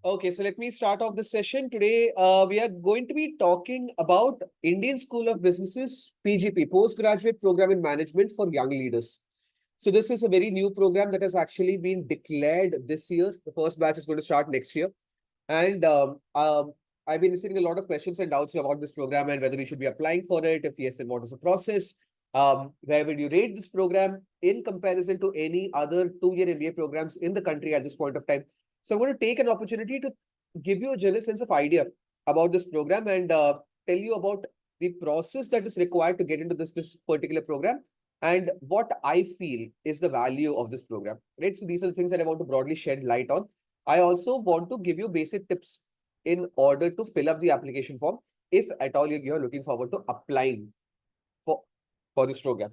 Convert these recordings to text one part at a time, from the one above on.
Okay, so let me start off this session. Today, we are going to be talking about Indian School of Businesses, PGP, Postgraduate Program in Management for Young Leaders. So this is a very new program that has actually been declared this year. The first batch is going to start next year. And I've been receiving a lot of questions and doubts about this program and whether we should be applying for it. If yes, then what is the process? Where would you rate this program in comparison to any other two-year MBA programs in the country at this point of time? So I'm going to take an opportunity to give you a general sense of idea about this program and tell you about the process that is required to get into this particular program and what I feel is the value of this program. Right. So these are the things that I want to broadly shed light on. I also want to give you basic tips in order to fill up the application form if at all you're looking forward to applying for this program.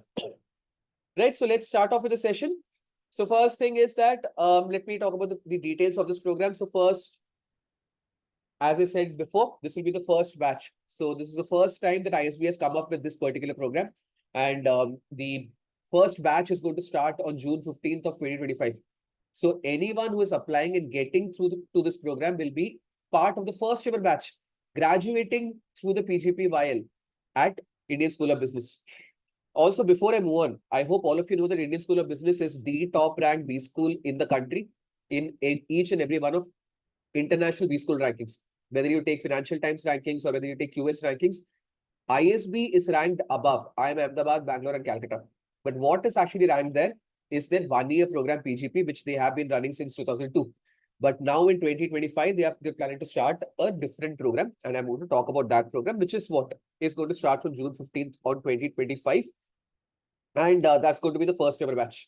Right. So let's start off with the session. So first thing is that let me talk about the details of this program. So first, as I said before, this will be the first batch. So this is the first time that ISB has come up with this particular program. And the first batch is going to start on June 15th of 2025. So anyone who is applying and getting through to this program will be part of the first ever batch, graduating through the PGPYL at Indian School of Business. Also, before I move on, I hope all of you know that Indian School of Business is the top ranked B school in the country in each and every one of international B school rankings. Whether you take Financial Times rankings or whether you take QS rankings, ISB is ranked above IIM Ahmedabad, Bangalore, and Calcutta. But what is actually ranked there is their one-year program PGP, which they have been running since 2002. But now in 2025, they're planning to start a different program. And I'm going to talk about that program, which is what is going to start from June 15th on 2025. And that's going to be the first ever batch.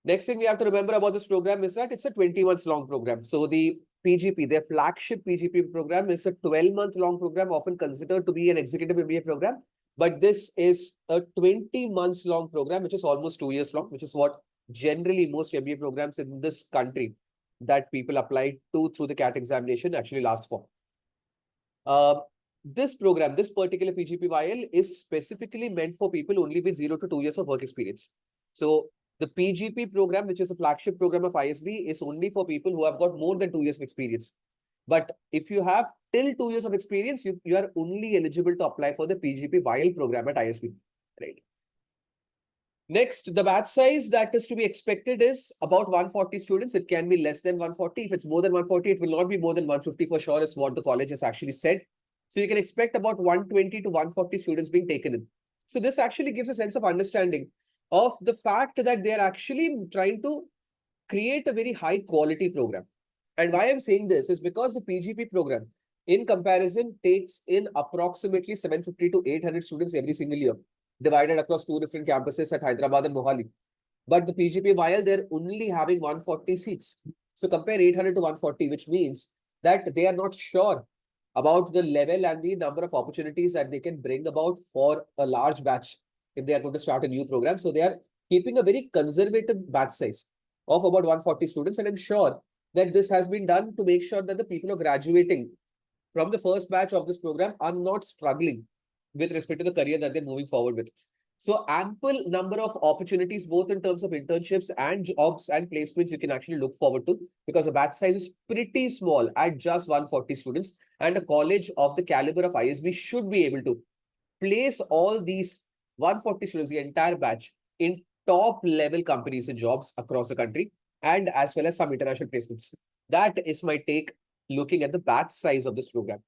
Next thing we have to remember about this program is that it's a 20 months long program. So the PGP, their flagship PGP program, is a 12-month long program, often considered to be an executive MBA program. But this is a 20 months long program, which is almost 2 years long, which is what generally most MBA programs in this country that people apply to through the CAT examination actually last for. This program, this particular PGPYL is specifically meant for people only with 0 to 2 years of work experience. So the PGP program, which is a flagship program of ISB, is only for people who have got more than 2 years of experience. But if you have till 2 years of experience, you are only eligible to apply for the PGPYL program at ISB. Right. Next, the batch size that is to be expected is about 140 students. It can be less than 140. If it's more than 140, it will not be more than 150 for sure, is what the college has actually said. So you can expect about 120 to 140 students being taken in. So this actually gives a sense of understanding of the fact that they are actually trying to create a very high quality program. And why I'm saying this is because the PGP program, in comparison, takes in approximately 750 to 800 students every single year, divided across 2 different campuses at Hyderabad and Mohali. But the PGPYL, they're only having 140 seats. So compare 800 to 140, which means that they are not sure about the level and the number of opportunities that they can bring about for a large batch if they are going to start a new program. So they are keeping a very conservative batch size of about 140 students. And I'm sure that this has been done to make sure that the people who are graduating from the first batch of this program are not struggling with respect to the career that they're moving forward with. So ample number of opportunities, both in terms of internships and jobs and placements you can actually look forward to, because the batch size is pretty small at just 140 students. And a college of the caliber of ISB should be able to place all these 140 students, the entire batch, in top level companies and jobs across the country, and as well as some international placements. That is my take looking at the batch size of this program.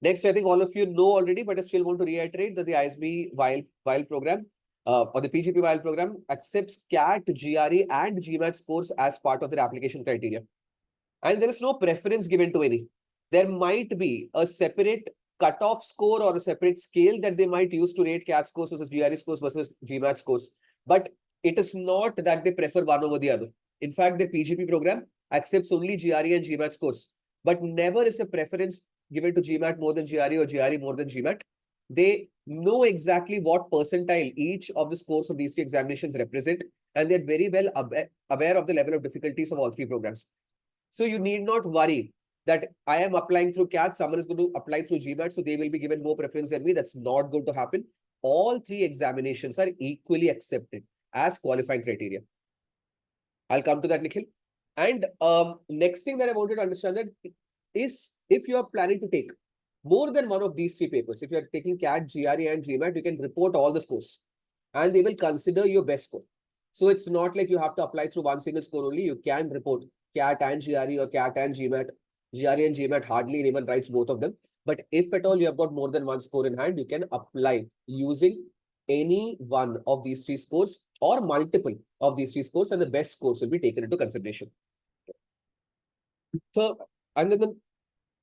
Next, I think all of you know already, but I still want to reiterate that the ISB WILE program or the PGP WILE program accepts CAT, GRE, and GMAT scores as part of their application criteria. And there is no preference given to any. There might be a separate cutoff score or a separate scale that they might use to rate CAT scores versus GRE scores versus GMAT scores. But it is not that they prefer one over the other. In fact, the PGP program accepts only GRE and GMAT scores, but never is a preference given to GMAT more than GRE or GRE more than GMAT. They know exactly what percentile each of the scores of these 3 examinations represent, and they're very well aware of the level of difficulties of all 3 programs. So you need not worry that I am applying through CAT, someone is going to apply through GMAT, so they will be given more preference than me. That's not going to happen. All 3 examinations are equally accepted as qualifying criteria. I'll come to that, Nikhil. And next thing that I wanted to understand that is if you are planning to take more than one of these three papers, if you are taking CAT, GRE, and GMAT, you can report all the scores and they will consider your best score. So it's not like you have to apply through one single score only. You can report CAT and GRE or CAT and GMAT. GRE and GMAT hardly anyone writes both of them. But if at all you have got more than one score in hand, you can apply using any one of these three scores or multiple of these three scores, and the best scores will be taken into consideration. So, and then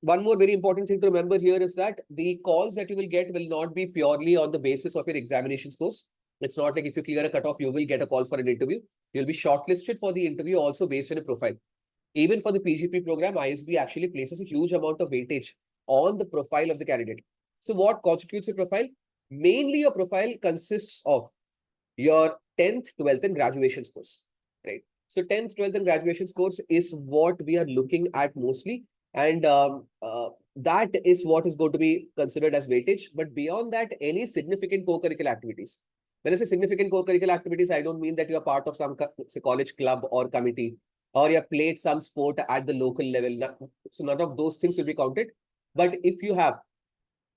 one more very important thing to remember here is that the calls that you will get will not be purely on the basis of your examination scores. It's not like if you clear a cutoff, you will get a call for an interview. You'll be shortlisted for the interview also based on a profile. Even for the PGP program, ISB actually places a huge amount of weightage on the profile of the candidate. So what constitutes a profile? Mainly your profile consists of your 10th, 12th and graduation scores, right? So 10th, 12th and graduation scores is what we are looking at mostly. And that is what is going to be considered as weightage. But beyond that, any significant co-curricular activities. When I say significant co-curricular activities, I don't mean that you are part of some college club or committee, or you have played some sport at the local level. So none of those things will be counted. But if you have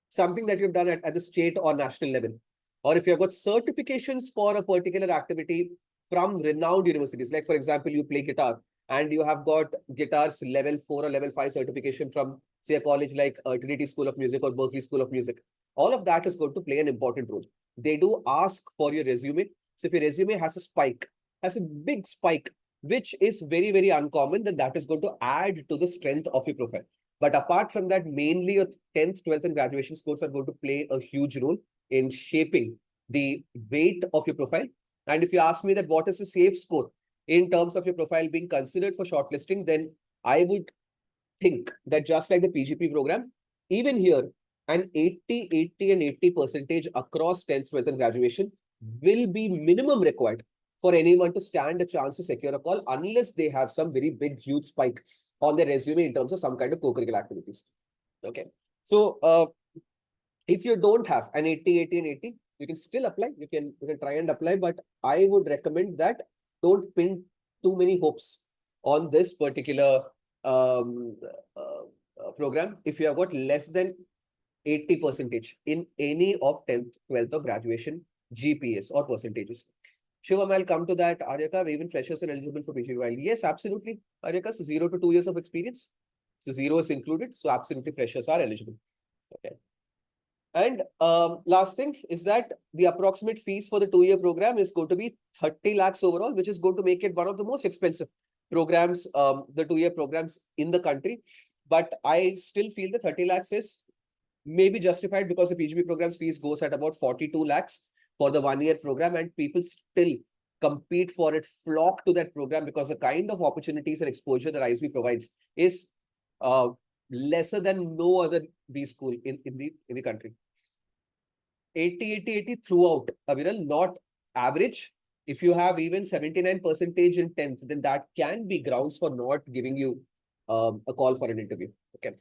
something that you've done at the state or national level, or if you have got certifications for a particular activity from renowned universities, like for example, you play guitar and you have got guitars level 4 or level 5 certification from, say, a college like Trinity School of Music or Berkeley School of Music, all of that is going to play an important role. They do ask for your resume. So if your resume has a spike, has a big spike, which is very, very uncommon, then that is going to add to the strength of your profile. But apart from that, mainly your 10th, 12th and graduation scores are going to play a huge role in shaping the weight of your profile. And if you ask me that what is a safe score in terms of your profile being considered for shortlisting, then I would think that just like the PGP program, even here, an 80 and 80 percentage across 10th, 12th and graduation will be minimum required for anyone to stand a chance to secure a call, unless they have some very big, huge spike on their resume in terms of some kind of co-curricular activities. Okay. So if you don't have an 80, 80 and 80, you can still apply. You can try and apply, but I would recommend that don't pin too many hopes on this particular program. If you have got less than 80 percentage in any of 10th, 12th or graduation GPS or percentages. Shivam, I'll come to that. Aryaka, even freshers are eligible for PGPYL. Yes, absolutely. Aryaka, so 0 to 2 years of experience. So 0 is included. So absolutely freshers are eligible. Okay. And last thing is that the approximate fees for the 2-year program is going to be 30 lakhs overall, which is going to make it one of the most expensive programs, the 2-year programs in the country. But I still feel the 30 lakhs is maybe justified because the PGP program's fees goes at about 42 lakhs for the 1-year program, and people still compete for it, flock to that program because the kind of opportunities and exposure that ISB provides is lesser than no other B school in the country. 80, 80, 80 throughout, Aviral, not average. If you have even 79% in 10th, then that can be grounds for not giving you a call for an interview. Okay.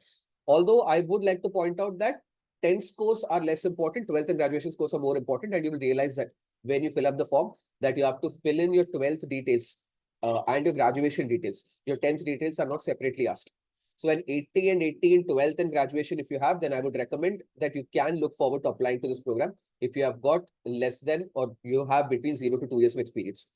Although I would like to point out that 10th scores are less important, 12th and graduation scores are more important, and you will realize that when you fill up the form, that you have to fill in your 12th details and your graduation details. Your 10th details are not separately asked. So an 80 and 80 in 12th and graduation, if you have, then I would recommend that you can look forward to applying to this program if you have got less than or you have between 0 to 2 years of experience.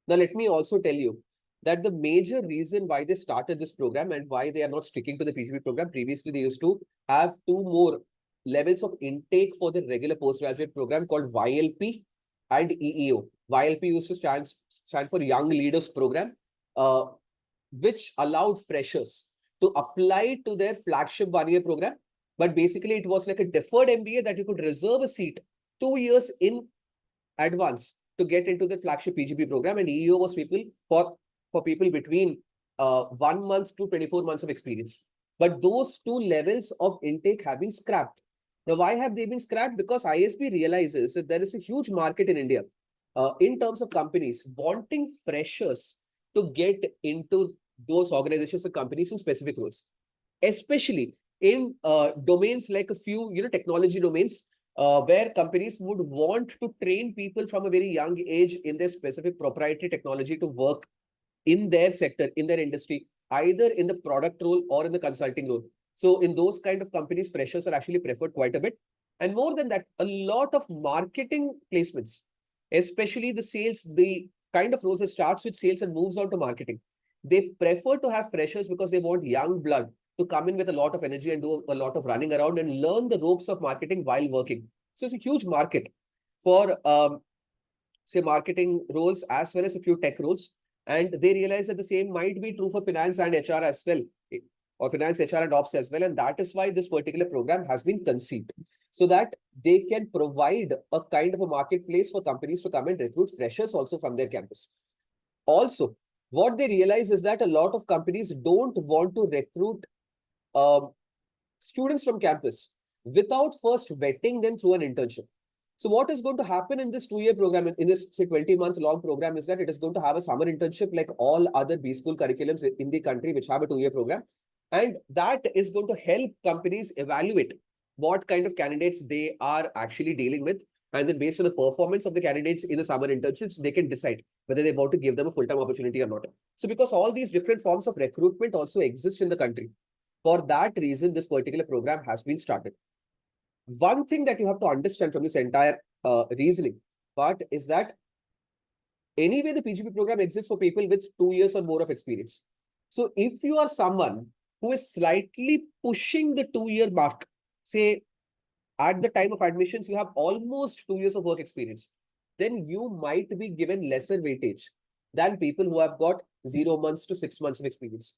Now, let me also tell you that the major reason why they started this program and why they are not sticking to the PGP program, previously they used to have 2 more levels of intake for the regular postgraduate program called YLP and EEO. YLP used to stand for Young Leaders Program, which allowed freshers to apply to their flagship 1-year program. But basically, it was like a deferred MBA that you could reserve a seat 2 years in advance to get into the flagship PGP program. And EEO was people for people between 1 month to 24 months of experience. But those 2 levels of intake have been scrapped. Now, why have they been scrapped? Because ISB realizes that there is a huge market in India in terms of companies wanting freshers to get into those organizations and companies in specific roles, especially in domains like a few, technology domains where companies would want to train people from a very young age in their specific proprietary technology to work in their sector, in their industry, either in the product role or in the consulting role. So in those kind of companies, freshers are actually preferred quite a bit. And more than that, a lot of marketing placements, especially the sales, the kind of roles that starts with sales and moves on to marketing. They prefer to have freshers because they want young blood to come in with a lot of energy and do a lot of running around and learn the ropes of marketing while working. So it's a huge market for, say, marketing roles as well as a few tech roles. And they realize that the same might be true for finance and HR as well, or finance, HR, and ops as well. And that is why this particular program has been conceived, so that they can provide a kind of a marketplace for companies to come and recruit freshers also from their campus. Also, what they realize is that a lot of companies don't want to recruit students from campus without first vetting them through an internship. So what is going to happen in this 2-year program, in this, say, 20-month long program, is that it is going to have a summer internship like all other B school curriculums in the country which have a 2-year program. And that is going to help companies evaluate what kind of candidates they are actually dealing with. And then based on the performance of the candidates in the summer internships, they can decide whether they want to give them a full-time opportunity or not. So because all these different forms of recruitment also exist in the country, for that reason, this particular program has been started. One thing that you have to understand from this entire reasoning part is that anyway, the PGP program exists for people with 2 years or more of experience. So if you are someone who is slightly pushing the 2-year mark, say at the time of admissions, you have almost 2 years of work experience, then you might be given lesser weightage than people who have got 0 months to 6 months of experience.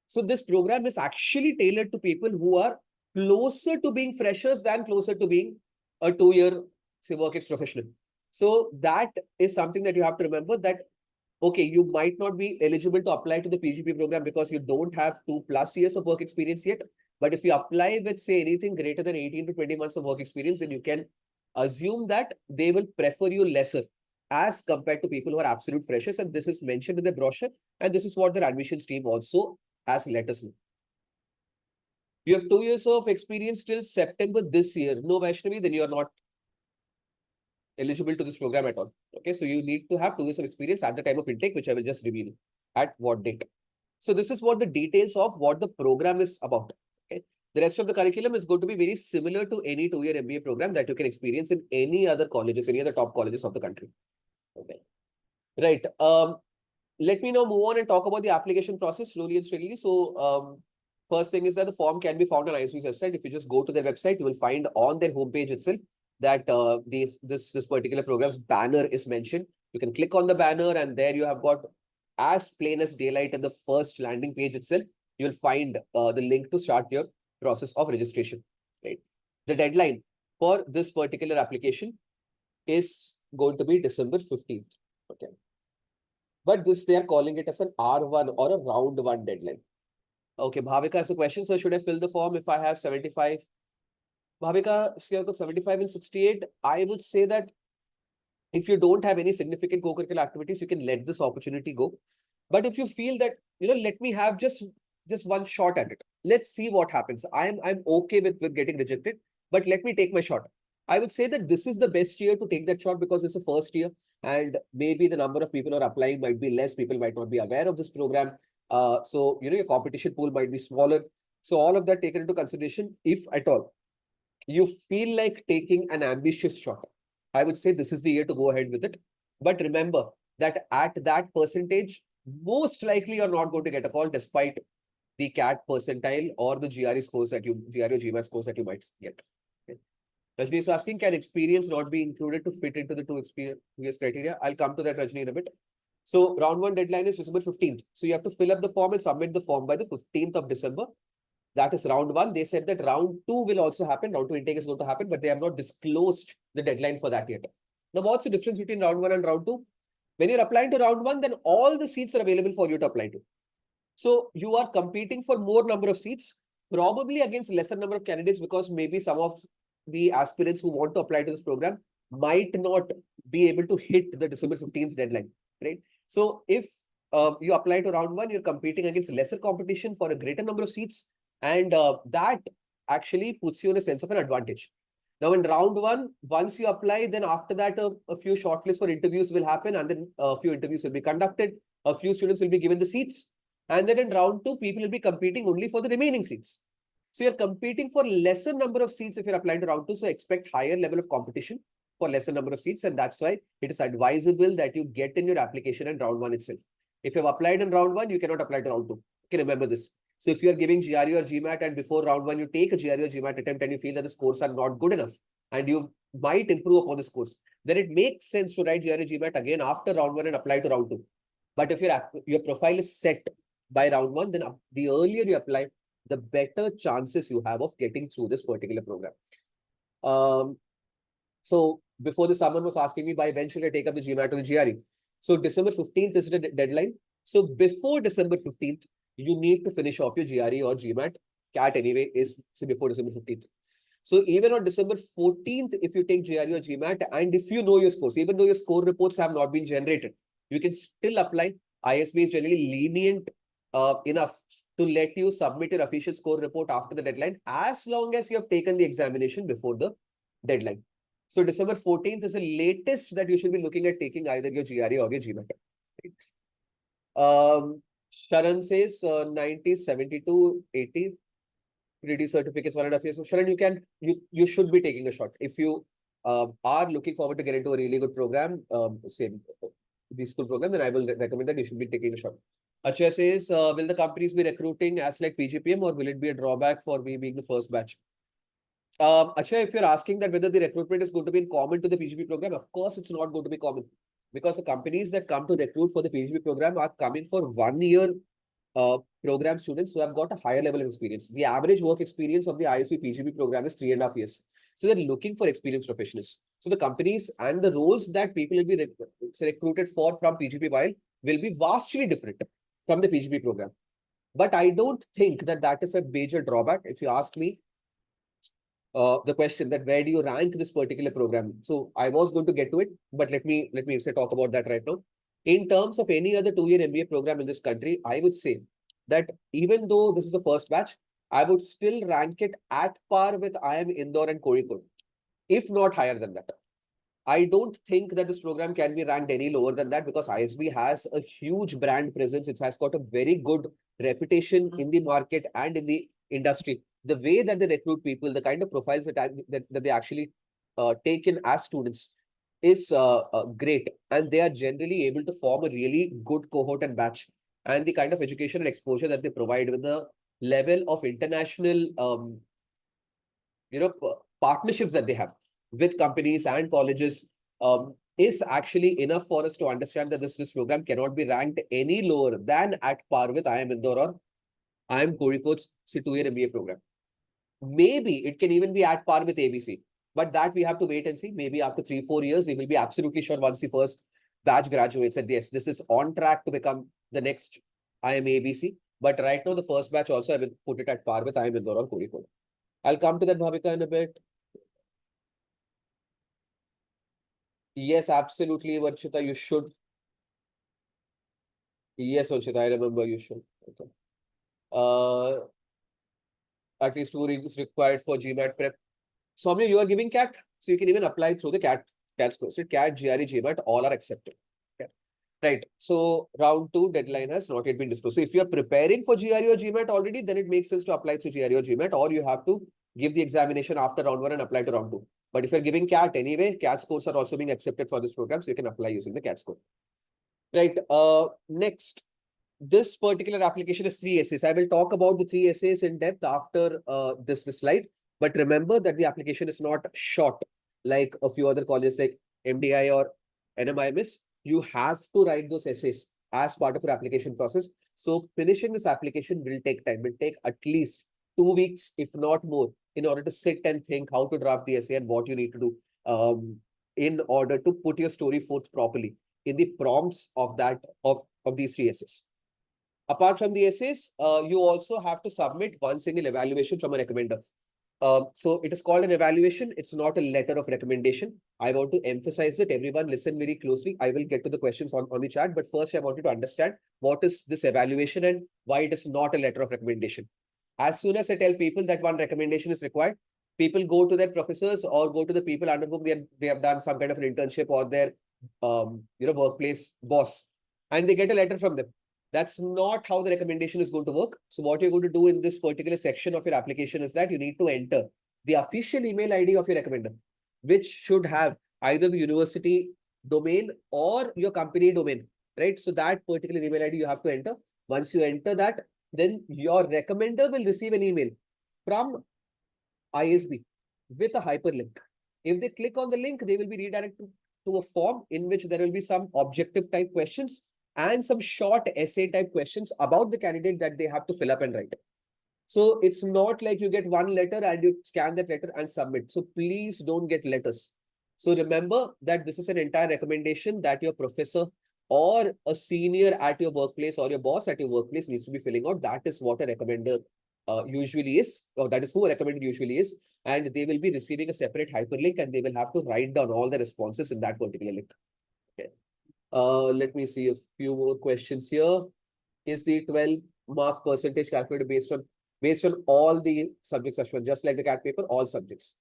So this program is actually tailored to people who are closer to being freshers than closer to being a 2-year, say, work ex professional. So that is something that you have to remember, that, okay, you might not be eligible to apply to the PGP program because you don't have 2+ years of work experience yet. But if you apply with, say, anything greater than 18 to 20 months of work experience, then you can assume that they will prefer you lesser as compared to people who are absolute freshers. And this is mentioned in the brochure. And this is what their admissions team also has let us know. You have 2 years of experience till September this year. No, Vaishnavi, then you are not eligible to this program at all. Okay, so you need to have 2 years of experience at the time of intake, which I will just reveal at what date. So this is what the details of what the program is about. Okay, the rest of the curriculum is going to be very similar to any 2-year MBA program that you can experience in any other colleges, any other top colleges of the country. Okay, right. Let me now move on and talk about the application process slowly and steadily. So first thing is that the form can be found on ISB's website. If you just go to their website, you will find on their homepage itself that this particular program's banner is mentioned. You can click on the banner, and there you have got, as plain as daylight, in the first landing page itself, you will find the link to start your process of registration. Right. The deadline for this particular application is going to be December 15th. Okay. But this, they are calling it as an R1 or a round 1 deadline. Okay, Bhavika has a question. So should I fill the form if I have 75? Bhavika, you have got 75 and 68. I would say that if you don't have any significant co-curricular activities, you can let this opportunity go. But if you feel that, let me have just one shot at it. Let's see what happens. I'm okay with getting rejected, but let me take my shot. I would say that this is the best year to take that shot because it's the first year, and maybe the number of people who are applying might be less. People might not be aware of this program. So, your competition pool might be smaller. So all of that taken into consideration, if at all you feel like taking an ambitious shot, I would say this is the year to go ahead with it. But remember that at that percentage, most likely you're not going to get a call despite the CAT percentile or the GRE scores that GRE or GMAT scores that you might get. Okay. Rajni is asking, can experience not be included to fit into the 2 years criteria? I'll come to that, Rajni, in a bit. So round 1 deadline is December 15th. So you have to fill up the form and submit the form by the 15th of December. That is round 1. They said that round 2 will also happen. Round 2 intake is going to happen, but they have not disclosed the deadline for that yet. Now, what's the difference between round 1 and round 2? When you're applying to round 1, then all the seats are available for you to apply to. So you are competing for more number of seats, probably against lesser number of candidates, because maybe some of the aspirants who want to apply to this program might not be able to hit the December 15th deadline, right? So if you apply to round 1, you're competing against lesser competition for a greater number of seats, and that actually puts you in a sense of an advantage. Now in round one, once you apply, then after that, a few shortlists for interviews will happen, and then a few interviews will be conducted. A few students will be given the seats. And then in round two, people will be competing only for the remaining seats. So you're competing for lesser number of seats if you're applying to round two. So expect higher level of competition for lesser number of seats. And that's why it is advisable that you get in your application in round one itself. If you've applied in round one, you cannot apply to round two. Okay, remember this. So if you're giving GRE or GMAT and before round one, you take a GRE or GMAT attempt and you feel that the scores are not good enough and you might improve upon the scores, then it makes sense to write GRE GMAT again after round one and apply to round two. But if your profile is set by round one, then the earlier you apply, the better chances you have of getting through this particular program. So before this, someone was asking me by when should I take up the GMAT or the GRE? So December 15th is the deadline. So before December 15th, you need to finish off your GRE or GMAT. CAT anyway is before December 15th. So even on December 14th, if you take GRE or GMAT, and if you know your scores, even though your score reports have not been generated, you can still apply. ISB is generally lenient enough to let you submit your official score report after the deadline, as long as you have taken the examination before the deadline. So December 14th is the latest that you should be looking at taking either your GRE or your GMAT. Sharan says 90, 72, 80. 3D certificates, 1.5 years. So Sharan, you should be taking a shot. If you are looking forward to get into a really good program, the school program, then I will recommend that you should be taking a shot. Achay says, will the companies be recruiting as like PGPM or will it be a drawback for me being the first batch? Achay, if you're asking that whether the recruitment is going to be in common to the PGP program, of course it's not going to be common, because the companies that come to recruit for the PGP program are coming for 1 year program students who have got a higher level of experience. The average work experience of the ISB PGP program is 3.5 years. So they're looking for experienced professionals. So the companies and the roles that people will be recruited for from PGPYL will be vastly different from the PGP program. But I don't think that that is a major drawback. If you ask me, the question that where do you rank this particular program? So I was going to get to it, but let me talk about that right now. In terms of any other 2-year MBA program in this country, I would say that even though this is the first batch, I would still rank it at par with IIM Indore and Kozhikode, if not higher than that. I don't think that this program can be ranked any lower than that, because ISB has a huge brand presence. It has got a very good reputation in the market and in the industry. The way that they recruit people, the kind of profiles that they actually take in as students is great. And they are generally able to form a really good cohort and batch. And the kind of education and exposure that they provide with the level of international partnerships that they have with companies and colleges is actually enough for us to understand that this program cannot be ranked any lower than at par with IIM Indore or IIM Kozhikode's 2-year MBA program. Maybe it can even be at par with ABC, but that we have to wait and see. Maybe after 3-4 years, we will be absolutely sure once the first batch graduates that yes, this is on track to become the next IIM ABC. But right now, the first batch also, I will put it at par with IIM Indore or Kozhikode. I'll come to that, Bhavika, in a bit. Yes, absolutely, Varshita, you should. Yes, Varshita, I remember you should. Okay. At least 2 weeks required for GMAT prep. Soumya, you are giving CAT, so you can even apply through the CAT scores. So CAT, GRE, GMAT, all are accepted. Okay. Right. So round 2 deadline has not yet been disclosed. So if you are preparing for GRE or GMAT already, then it makes sense to apply through GRE or GMAT, or you have to give the examination after round 1 and apply to round 2. But if you're giving CAT anyway, CAT scores are also being accepted for this program, so you can apply using the CAT score. Right. Next, this particular application is 3 essays. I will talk about the 3 essays in depth after this slide. But remember that the application is not short like a few other colleges like MDI or NMIMS. You have to write those essays as part of your application process. So finishing this application will take time. It will take at least 2 weeks, if not more, in order to sit and think how to draft the essay and what you need to do in order to put your story forth properly in the prompts of these 3 essays. Apart from the essays, you also have to submit one single evaluation from a recommender. So it is called an evaluation. It's not a letter of recommendation. I want to emphasize it. Everyone listen very closely. I will get to the questions on the chat. But first, I want you to understand what is this evaluation and why it is not a letter of recommendation. As soon as I tell people that one recommendation is required, People go to their professors or go to the people under whom they have done some kind of an internship or their workplace boss, and they get a letter from them. That's not how the recommendation is going to work. So what you're going to do in this particular section of your application is that you need to enter the official email ID of your recommender, which should have either the university domain or your company domain, right? So that particular email ID you have to enter. Once you enter that, then your recommender will receive an email from ISB with a hyperlink. If they click on the link, they will be redirected to a form in which there will be some objective type questions and some short essay type questions about the candidate that they have to fill up and write. So it's not like you get one letter and you scan that letter and submit. So please don't get letters. So remember that this is an entire recommendation that your professor or a senior at your workplace or your boss at your workplace needs to be filling out. That is what a recommender usually is, or that is who a recommender usually is. And they will be receiving a separate hyperlink and they will have to write down all the responses in that particular link. Okay. Let me see a few more questions here. Is the 12-mark percentage calculated based on all the subjects, Ashwin, just like the CAT paper, all subjects?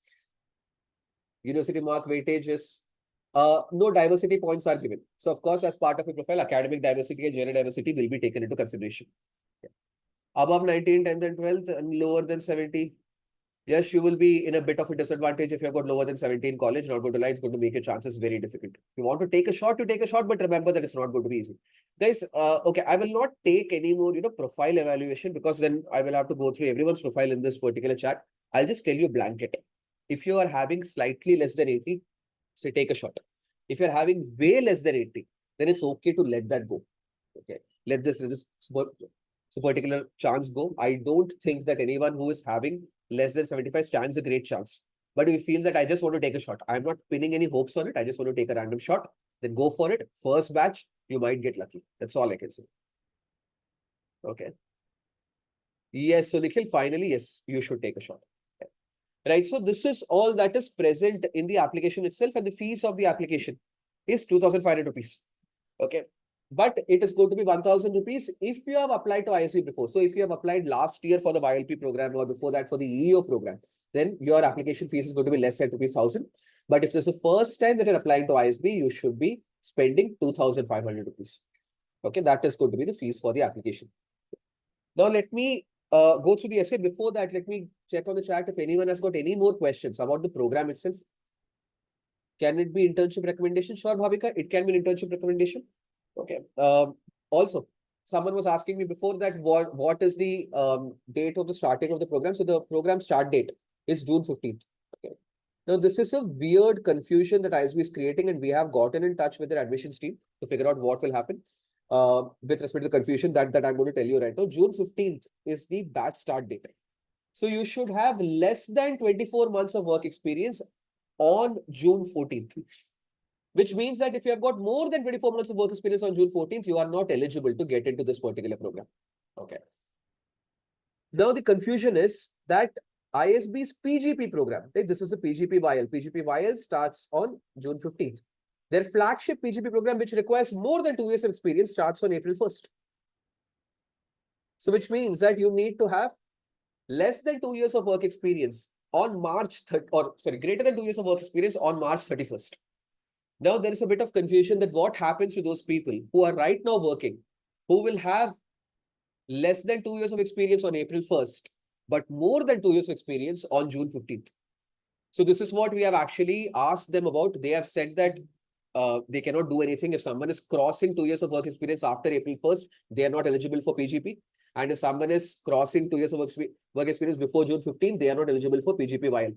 University mark weightage is no diversity points are given. So of course, as part of your profile, academic diversity and gender diversity will be taken into consideration. Okay. Above 19, 10th and 12th and lower than 70. Yes, you will be in a bit of a disadvantage if you've got lower than 70 in college. Not going to lie, it's going to make your chances very difficult. If you want to take a shot, you take a shot, but remember that it's not going to be easy. Guys, okay, I will not take any more, profile evaluation, because then I will have to go through everyone's profile in this particular chat. I'll just tell you blanket. If you are having slightly less than 80, say take a shot. If you're having way less than 80, then it's okay to let that go. Okay, let this particular chance go. I don't think that anyone who is having less than 75 stands a great chance. But if you feel that I just want to take a shot, I'm not pinning any hopes on it. I just want to take a random shot. Then go for it. First batch, you might get lucky. That's all I can say. Okay. Yes, so Nikhil, finally, yes, you should take a shot. Okay. Right. So this is all that is present in the application itself, and the fees of the application is 2,500 rupees. Okay. But it is going to be 1,000 rupees if you have applied to ISB before. So if you have applied last year for the YLP program or before that for the EO program, then your application fees is going to be less than 1,000. But if this is the first time that you're applying to ISB, you should be spending 2,500 rupees. Okay, that is going to be the fees for the application. Now let me go through the essay. Before that, let me check on the chat if anyone has got any more questions about the program itself. Can it be internship recommendation? Sure, Bhavika, it can be an internship recommendation. Okay. Also, someone was asking me before that what is the date of the starting of the program. So the program start date is June 15th. Okay. Now, this is a weird confusion that ISB is creating, and we have gotten in touch with their admissions team to figure out what will happen with respect to the confusion that I'm going to tell you right now. June 15th is the batch start date. So you should have less than 24 months of work experience on June 14th. Which means that if you have got more than 24 months of work experience on June 14th, you are not eligible to get into this particular program. Okay. Now, the confusion is that ISB's PGP program, right? This is the PGPYL. PGPYL starts on June 15th. Their flagship PGP program, which requires more than 2 years of experience, starts on April 1st. So, which means that you need to have less than 2 years of work experience on greater than 2 years of work experience on March 31st. Now, there is a bit of confusion that what happens to those people who are right now working, who will have less than 2 years of experience on April 1st, but more than 2 years of experience on June 15th. So this is what we have actually asked them about. They have said that they cannot do anything. If someone is crossing 2 years of work experience after April 1st, they are not eligible for PGP. And if someone is crossing 2 years of work experience before June 15th, they are not eligible for PGPYL.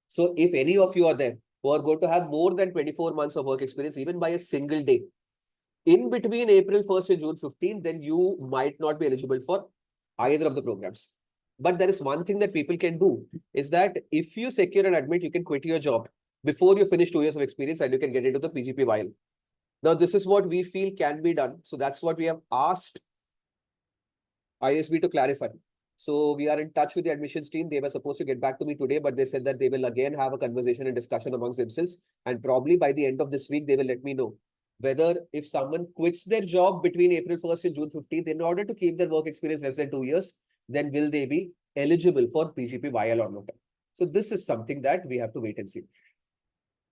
So if any of you are there who are going to have more than 24 months of work experience, even by a single day, in between April 1st and June 15th, then you might not be eligible for either of the programs. But there is one thing that people can do, is that if you secure and admit, you can quit your job before you finish 2 years of experience and you can get into the PGPYL. Now, this is what we feel can be done. So that's what we have asked ISB to clarify. So we are in touch with the admissions team. They were supposed to get back to me today, but they said that they will again have a conversation and discussion amongst themselves. And probably by the end of this week, they will let me know whether if someone quits their job between April 1st and June 15th, in order to keep their work experience less than 2 years, then will they be eligible for PGPYL or not? So this is something that we have to wait and see.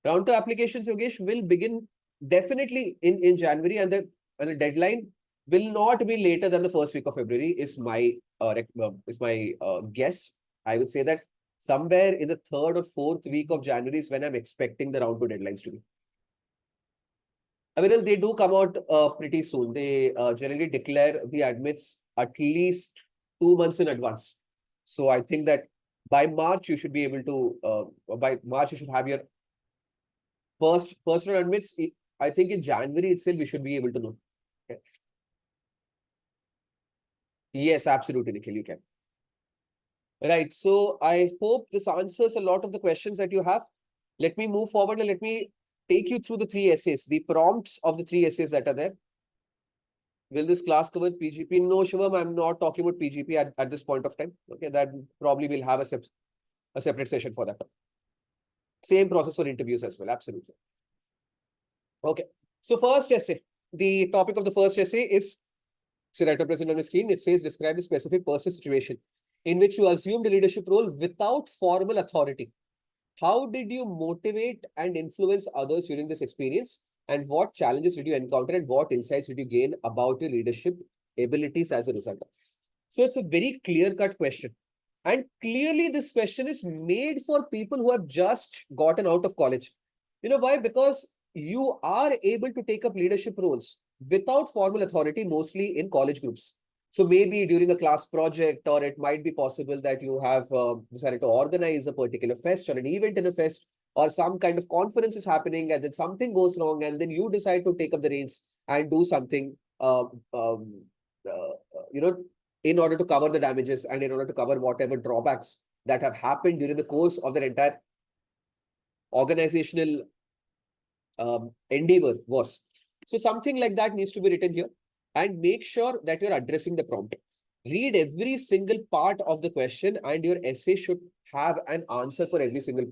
Round 2 applications, Yogesh, will begin definitely in January, and the deadline will not be later than the first week of February is my guess. I would say that somewhere in the 3rd or 4th week of January is when I'm expecting the round 2 deadlines to be. Well, they do come out pretty soon. They generally declare the admits at least 2 months in advance. So I think that by March you should be able to by March you should have your first round admits. I think in January itself we should be able to know. Okay. Yes, absolutely, Nikhil, you can. Right. So I hope this answers a lot of the questions that you have. Let me move forward and let me take you through the 3 essays, the prompts of the 3 essays that are there. Will this class cover PGP? No, Shivam, I'm not talking about PGP at this point of time. Okay, that probably will have a separate session for that. Same process for interviews as well. Absolutely. Okay. So first essay, the topic of the first essay is, so right present on the screen, it says describe a specific personal situation in which you assumed a leadership role without formal authority. How did you motivate and influence others during this experience? And what challenges did you encounter and what insights did you gain about your leadership abilities as a result? So it's a very clear-cut question. And clearly this question is made for people who have just gotten out of college. You know why? Because you are able to take up leadership roles without formal authority, mostly in college groups. So maybe during a class project, or it might be possible that you have decided to organize a particular fest or an event in a fest, or some kind of conference is happening and then something goes wrong and then you decide to take up the reins and do something, you know, in order to cover the damages and in order to cover whatever drawbacks that have happened during the course of their entire organizational endeavor was. So something like that needs to be written here, and make sure that you're addressing the prompt. Read every single part of the question and your essay should have an answer for every single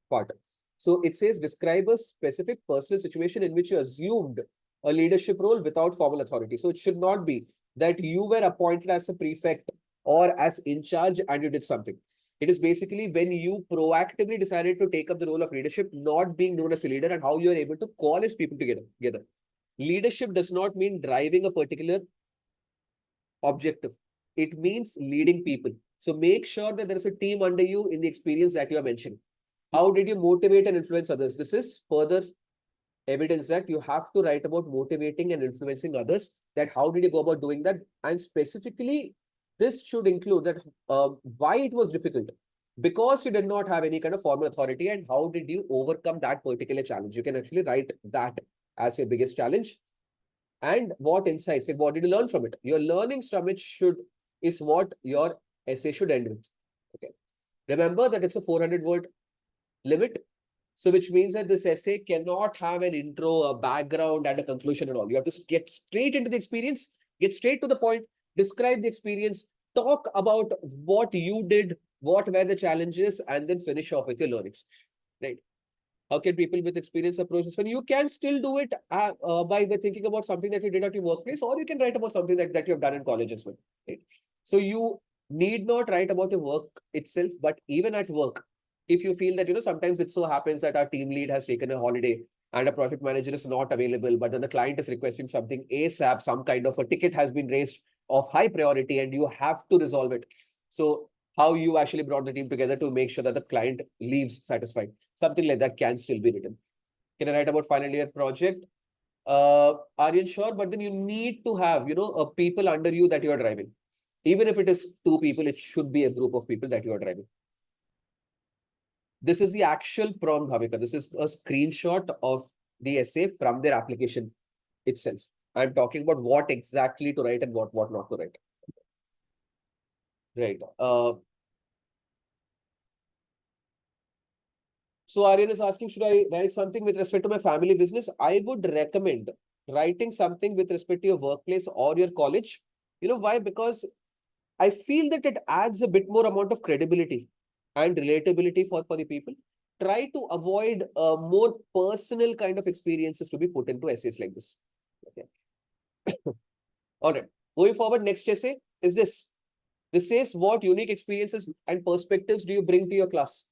part. So it says describe a specific personal situation in which you assumed a leadership role without formal authority. So it should not be that you were appointed as a prefect or as in charge and you did something. It is basically when you proactively decided to take up the role of leadership, not being known as a leader, and how you are able to coalesce people together. Leadership does not mean driving a particular objective. It means leading people. So make sure that there is a team under you in the experience that you are mentioning. How did you motivate and influence others? This is further evidence that you have to write about motivating and influencing others. That how did you go about doing that? And specifically, this should include that why it was difficult. Because you did not have any kind of formal authority, and how did you overcome that particular challenge? You can actually write that as your biggest challenge. And what insights, like what did you learn from it? Your learnings from it is what your essay should end with. Okay. Remember that it's a 400-word limit. So which means that this essay cannot have an intro, a background, and a conclusion at all. You have to get straight into the experience, get straight to the point, describe the experience, talk about what you did, what were the challenges, and then finish off with your learnings. Right. How can people with experience approach this? When you can still do it by thinking about something that you did at your workplace, or you can write about something that you have done in college as well. Right? So you need not write about your work itself, but even at work, if you feel that, sometimes it so happens that our team lead has taken a holiday and a project manager is not available, but then the client is requesting something ASAP, some kind of a ticket has been raised of high priority and you have to resolve it. So how you actually brought the team together to make sure that the client leaves satisfied. Something like that can still be written. Can I write about final year project? Are you sure? But then you need to have, a people under you that you are driving. Even if it is 2 people, it should be a group of people that you are driving. This is the actual prompt, Bhavika. This is a screenshot of the essay from their application itself. I'm talking about what exactly to write and what not to write. Right. So Aryan is asking, should I write something with respect to my family business? I would recommend writing something with respect to your workplace or your college. You know why? Because I feel that it adds a bit more amount of credibility and relatability for the people. Try to avoid more personal kind of experiences to be put into essays like this. Okay. All right. Moving forward, next essay is this. This says what unique experiences and perspectives do you bring to your class?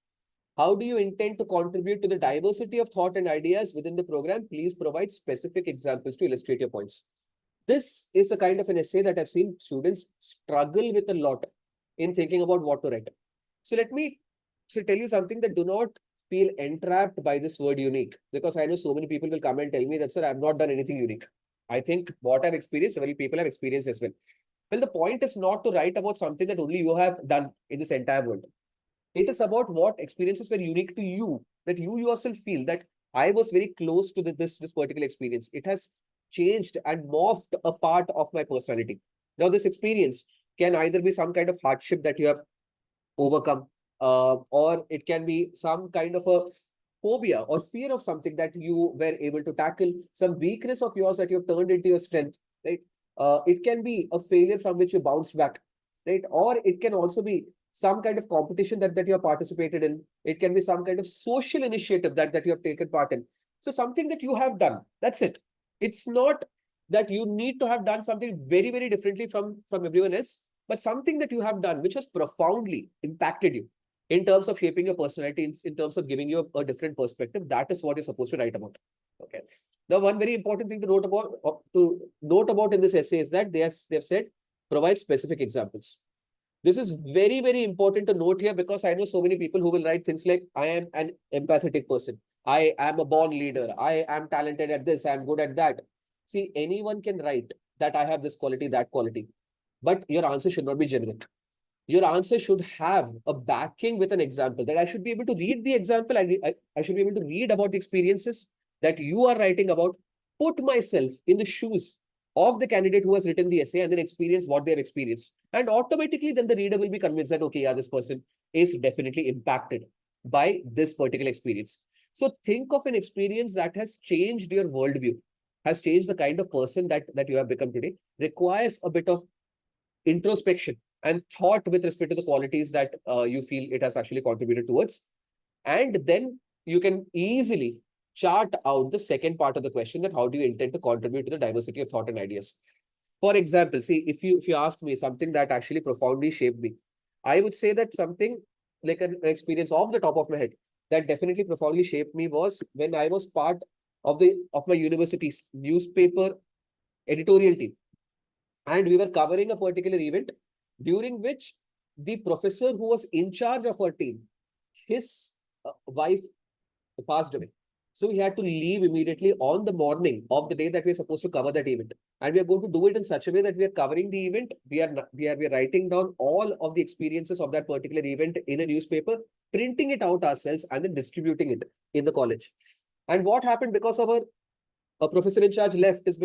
How do you intend to contribute to the diversity of thought and ideas within the program? Please provide specific examples to illustrate your points. This is a kind of an essay that I've seen students struggle with a lot in thinking about what to write. So let me tell you something, that do not feel entrapped by this word unique, because I know so many people will come and tell me that, sir, I've not done anything unique. I think what I've experienced, several people have experienced as well. Well, the point is not to write about something that only you have done in this entire world. It is about what experiences were unique to you, that you yourself feel that I was very close to this particular experience. It has changed and morphed a part of my personality. Now, this experience can either be some kind of hardship that you have overcome, or it can be some kind of a phobia or fear of something that you were able to tackle, some weakness of yours that you've turned into your strength, right? It can be a failure from which you bounced back, right? Or it can also be some kind of competition that you have participated in. It can be some kind of social initiative that you have taken part in. So something that you have done, that's it. It's not that you need to have done something very, very differently from everyone else, but something that you have done which has profoundly impacted you in terms of shaping your personality, in terms of giving you a different perspective. That is what you're supposed to write about. Okay. Now, one very important thing to note about in this essay is that they've said provide specific examples. This is very, very important to note here, because I know so many people who will write things like, I am an empathetic person, I am a born leader, I am talented at this, I am good at that. See, anyone can write that I have this quality, that quality, but your answer should not be generic. Your answer should have a backing with an example, that I should be able to read the example. I should be able to read about the experiences that you are writing about, put myself in the shoes of the candidate who has written the essay, and then experience what they have experienced. And automatically, then the reader will be convinced that, okay, yeah, this person is definitely impacted by this particular experience. So think of an experience that has changed your worldview, has changed the kind of person that you have become today, requires a bit of introspection and thought with respect to the qualities that you feel it has actually contributed towards. And then you can easily chart out the second part of the question, that how do you intend to contribute to the diversity of thought and ideas. For example, see, if you ask me something that actually profoundly shaped me, I would say that something like an experience off the top of my head that definitely profoundly shaped me was when I was part of my university's newspaper editorial team, and we were covering a particular event during which the professor who was in charge of our team, his wife passed away. So we had to leave immediately on the morning of the day that we are supposed to cover that event. And we are going to do it in such a way that we are covering the event. We are writing down all of the experiences of that particular event in a newspaper, printing it out ourselves, and then distributing it in the college. And what happened because of our a professor in charge left is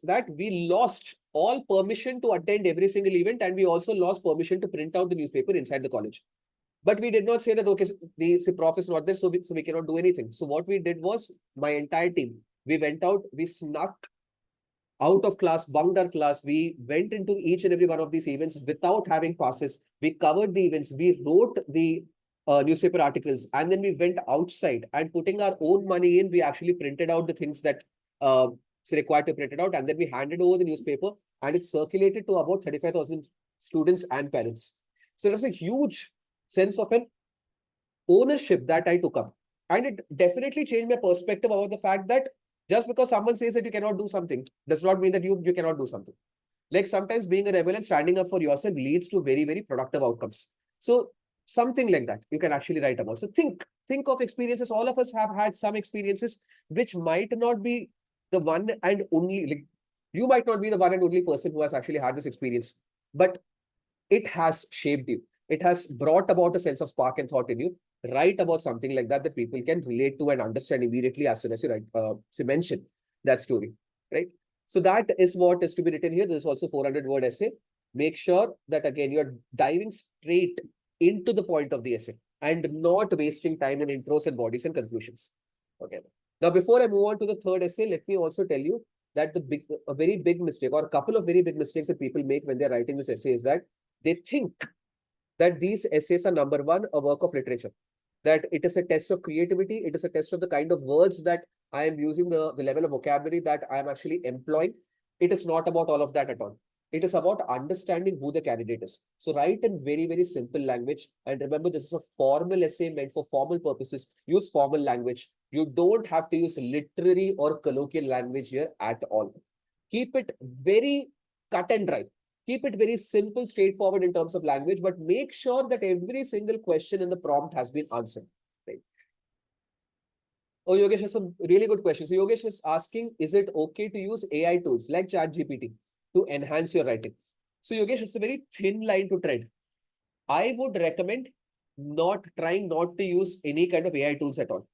that we lost all permission to attend every single event, and we also lost permission to print out the newspaper inside the college. But we did not say that, okay, the prof is not there, so we cannot do anything. So what we did was, my entire team, we went out, we snuck out of class, bunked our class. We went into each and every one of these events without having passes. We covered the events. We wrote the newspaper articles, and then we went outside and putting our own money in. We actually printed out the things that it's required to print it out, and then we handed over the newspaper, and it circulated to about 35,000 students and parents. So there's a huge sense of an ownership that I took up, and it definitely changed my perspective about the fact that just because someone says that you cannot do something does not mean that you cannot do something. Like sometimes being a rebel and standing up for yourself leads to very, very productive outcomes. So something like that you can actually write about. So think of experiences. All of us have had some experiences which might not be the one and only, like you might not be the one and only person who has actually had this experience, but it has shaped you. It has brought about a sense of spark and thought in you. Write about something like that people can relate to and understand immediately as soon as you write, mention that story, right? So that is what is to be written here. This is also 400-word essay. Make sure that again you're diving straight into the point of the essay and not wasting time in intros and bodies and conclusions. Okay. Now, before I move on to the third essay, let me also tell you that a very big mistake, or a couple of very big mistakes that people make when they're writing this essay, is that they think that these essays are, number one, a work of literature, that it is a test of creativity, it is a test of the kind of words that I am using, the level of vocabulary that I am actually employing. It is not about all of that at all. It is about understanding who the candidate is. So write in very, very simple language. And remember, this is a formal essay meant for formal purposes. Use formal language. You don't have to use literary or colloquial language here at all. Keep it very cut and dry. Keep it very simple, straightforward in terms of language, but make sure that every single question in the prompt has been answered. Right? Oh, Yogesh has some really good questions. So Yogesh is asking, is it okay to use AI tools like ChatGPT to enhance your writing? So Yogesh, it's a very thin line to tread. I would recommend trying not to use any kind of AI tools at all.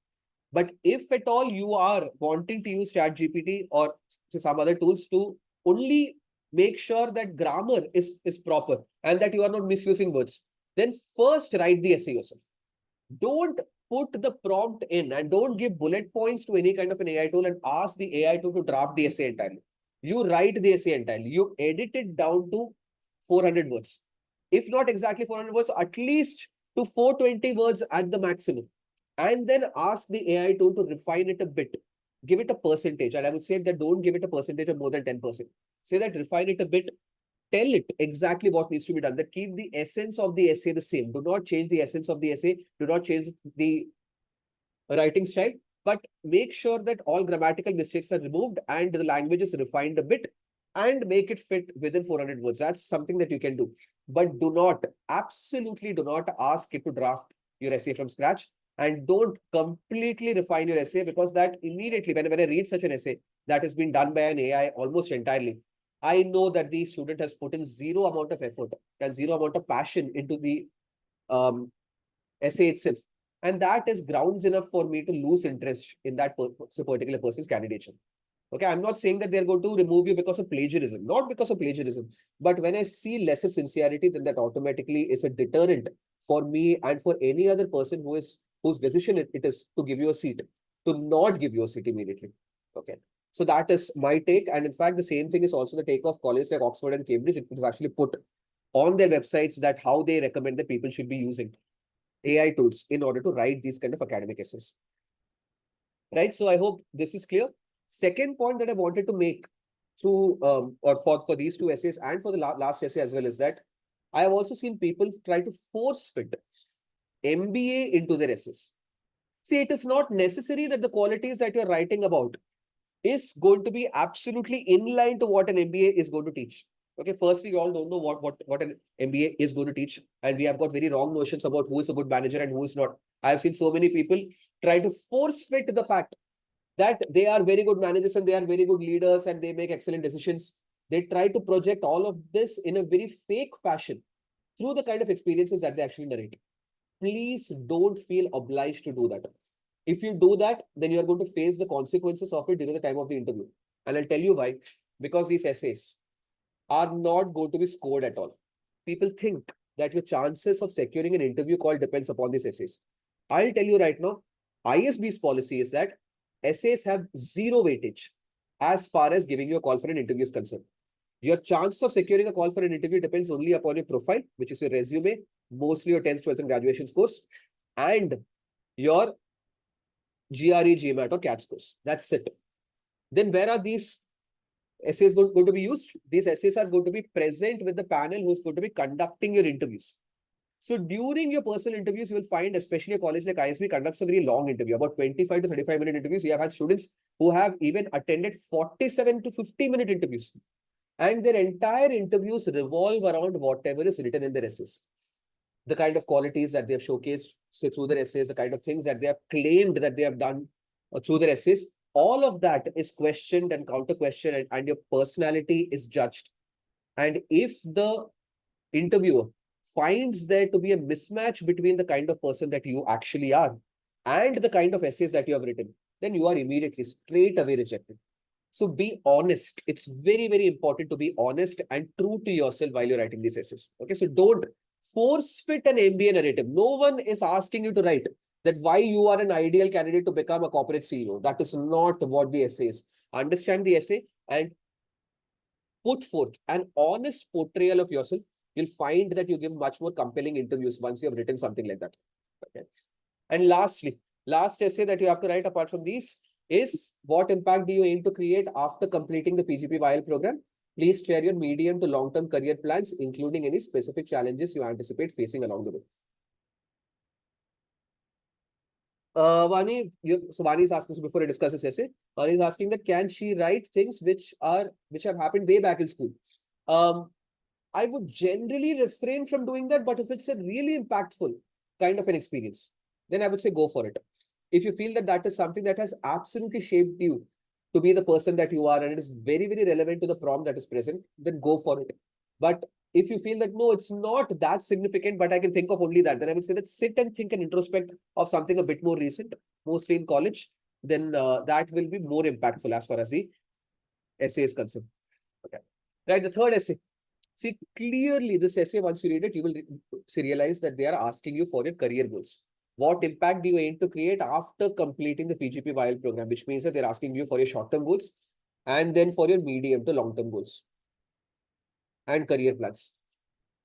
But if at all you are wanting to use ChatGPT or some other tools to only make sure that grammar is proper and that you are not misusing words, then first write the essay yourself. Don't put the prompt in and don't give bullet points to any kind of an AI tool and ask the AI tool to draft the essay entirely. You write the essay entirely. You edit it down to 400 words. If not exactly 400 words, at least to 420 words at the maximum. And then ask the AI tool to refine it a bit. Give it a percentage. And I would say that don't give it a percentage of more than 10%. Say that refine it a bit. Tell it exactly what needs to be done. That keep the essence of the essay the same. Do not change the essence of the essay. Do not change the writing style, but make sure that all grammatical mistakes are removed and the language is refined a bit and make it fit within 400 words. That's something that you can do. But do not, absolutely do not ask it to draft your essay from scratch, and don't completely refine your essay, because that immediately, when I read such an essay that has been done by an AI almost entirely, I know that the student has put in zero amount of effort and zero amount of passion into the essay itself. And that is grounds enough for me to lose interest in that particular person's candidature. Okay, I'm not saying that they're going to remove you because of plagiarism, not because of plagiarism. But when I see lesser sincerity, then that automatically is a deterrent for me and for any other person whose decision it is to give you a seat, to not give you a seat immediately. Okay. So that is my take. And in fact, the same thing is also the take of colleges like Oxford and Cambridge. It is actually put on their websites that how they recommend that people should be using AI tools in order to write these kind of academic essays. Right. So I hope this is clear. Second point that I wanted to make through or for these two essays and for the last essay as well is that I have also seen people try to force fit MBA into their essays. See, it is not necessary that the qualities that you're writing about is going to be absolutely in line to what an MBA is going to teach. Okay, firstly, you all don't know what an MBA is going to teach. And we have got very wrong notions about who is a good manager and who is not. I've seen so many people try to force fit the fact that they are very good managers and they are very good leaders and they make excellent decisions. They try to project all of this in a very fake fashion through the kind of experiences that they actually narrate. Please don't feel obliged to do that. If you do that, then you are going to face the consequences of it during the time of the interview. And I'll tell you why. Because these essays are not going to be scored at all. People think that your chances of securing an interview call depends upon these essays. I'll tell you right now, ISB's policy is that essays have zero weightage as far as giving you a call for an interview is concerned. Your chance of securing a call for an interview depends only upon your profile, which is your resume, mostly your 10th, 12th, and graduation scores, and your GRE, GMAT, or CAT scores. That's it. Then where are these essays going to be used? These essays are going to be present with the panel who's going to be conducting your interviews. So during your personal interviews, you will find, especially a college like ISB conducts a very long interview, about 25 to 35-minute interviews. We have had students who have even attended 47 to 50-minute interviews. And their entire interviews revolve around whatever is written in their essays. The kind of qualities that they have showcased through their essays, the kind of things that they have claimed that they have done through their essays, all of that is questioned and counter-questioned, and your personality is judged. And if the interviewer finds there to be a mismatch between the kind of person that you actually are and the kind of essays that you have written, then you are immediately straight away rejected. So be honest. It's very, very important to be honest and true to yourself while you're writing these essays. Okay, so don't force fit an MBA narrative. No one is asking you to write that why you are an ideal candidate to become a corporate CEO. That is not what the essay is. Understand the essay and put forth an honest portrayal of yourself. You'll find that you give much more compelling interviews once you have written something like that. Okay. And lastly, last essay that you have to write apart from these is what impact do you aim to create after completing the PGPYL program? Please share your medium to long-term career plans, including any specific challenges you anticipate facing along the way. Vani is asking, so before I discuss this essay, Vani is asking that can she write things which have happened way back in school? I would generally refrain from doing that, but if it's a really impactful kind of an experience, then I would say go for it. If you feel that that is something that has absolutely shaped you to be the person that you are, and it is very, very relevant to the prompt that is present, then go for it. But if you feel that, no, it's not that significant, but I can think of only that, then I would say that sit and think and introspect of something a bit more recent, mostly in college, then that will be more impactful as far as the essay is concerned. Okay. Right, the third essay. See, clearly this essay, once you read it, you will realize that they are asking you for your career goals. What impact do you aim to create after completing the PGPYL program, which means that they're asking you for your short-term goals and then for your medium to long-term goals and career plans.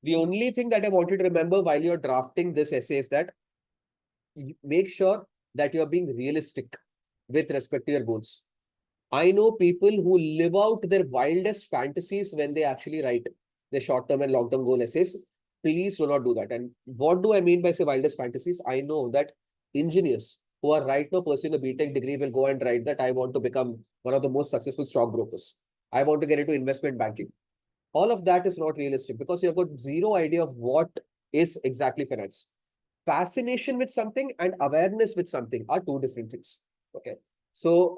The only thing that I want you to remember while you're drafting this essay is that you make sure that you're being realistic with respect to your goals. I know people who live out their wildest fantasies when they actually write their short-term and long-term goal essays. Please do not do that. And what do I mean by say wildest fantasies? I know that engineers who are right now pursuing a BTech degree will go and write that I want to become one of the most successful stockbrokers. I want to get into investment banking. All of that is not realistic because you've got zero idea of what is exactly finance. Fascination with something and awareness with something are two different things. Okay. So,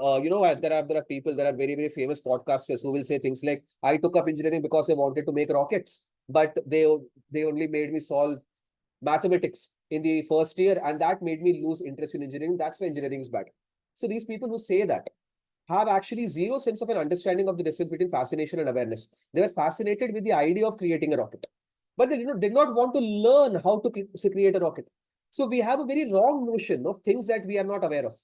there are people, there are very, very famous podcasters who will say things like, I took up engineering because I wanted to make rockets, but they only made me solve mathematics in the first year, and that made me lose interest in engineering. That's why engineering is bad. So these people who say that have actually zero sense of an understanding of the difference between fascination and awareness. They were fascinated with the idea of creating a rocket, but they did not want to learn how to create a rocket. So we have a very wrong notion of things that we are not aware of.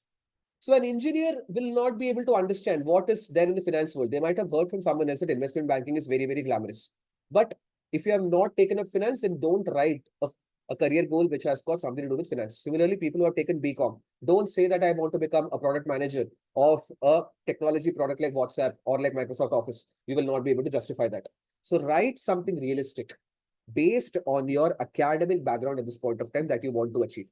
So an engineer will not be able to understand what is there in the finance world. They might have heard from someone else that investment banking is very, very glamorous. But if you have not taken up finance, then don't write a career goal which has got something to do with finance. Similarly, people who have taken BCom, don't say that I want to become a product manager of a technology product like WhatsApp or like Microsoft Office. You will not be able to justify that. So write something realistic based on your academic background at this point of time that you want to achieve.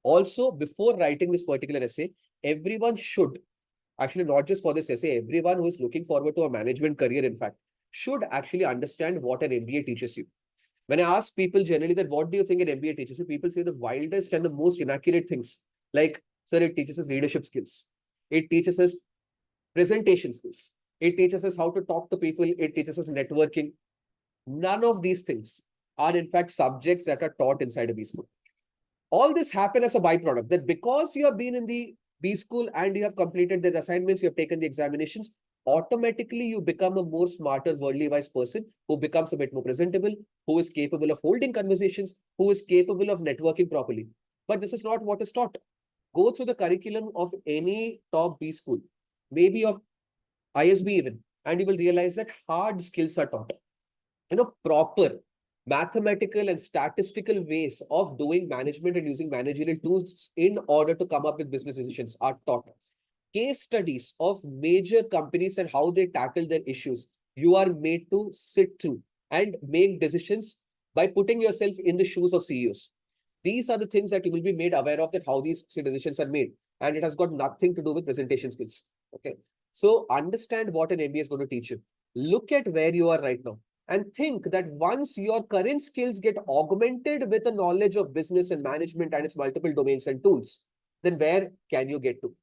Also, before writing this particular essay, everyone should, actually not just for this essay, everyone who is looking forward to a management career, in fact, should actually understand what an MBA teaches you. When I ask people generally that what do you think an MBA teaches you, people say the wildest and the most inaccurate things. Like, sir, it teaches us leadership skills. It teaches us presentation skills. It teaches us how to talk to people. It teaches us networking. None of these things are in fact subjects that are taught inside a B school. All this happen as a byproduct that because you have been in the B school and you have completed the assignments, you have taken the examinations, automatically you become a more smarter, worldly wise person who becomes a bit more presentable, who is capable of holding conversations, who is capable of networking properly. But this is not what is taught. Go through the curriculum of any top B school, maybe of ISB even, and you will realize that hard skills are taught. Proper mathematical and statistical ways of doing management and using managerial tools in order to come up with business decisions are taught. Case studies of major companies and how they tackle their issues, you are made to sit through and make decisions by putting yourself in the shoes of CEOs. These are the things that you will be made aware of, that how these decisions are made. And it has got nothing to do with presentation skills. Okay. So understand what an MBA is going to teach you. Look at where you are right now and think that once your current skills get augmented with a knowledge of business and management and its multiple domains and tools, then where can you get to?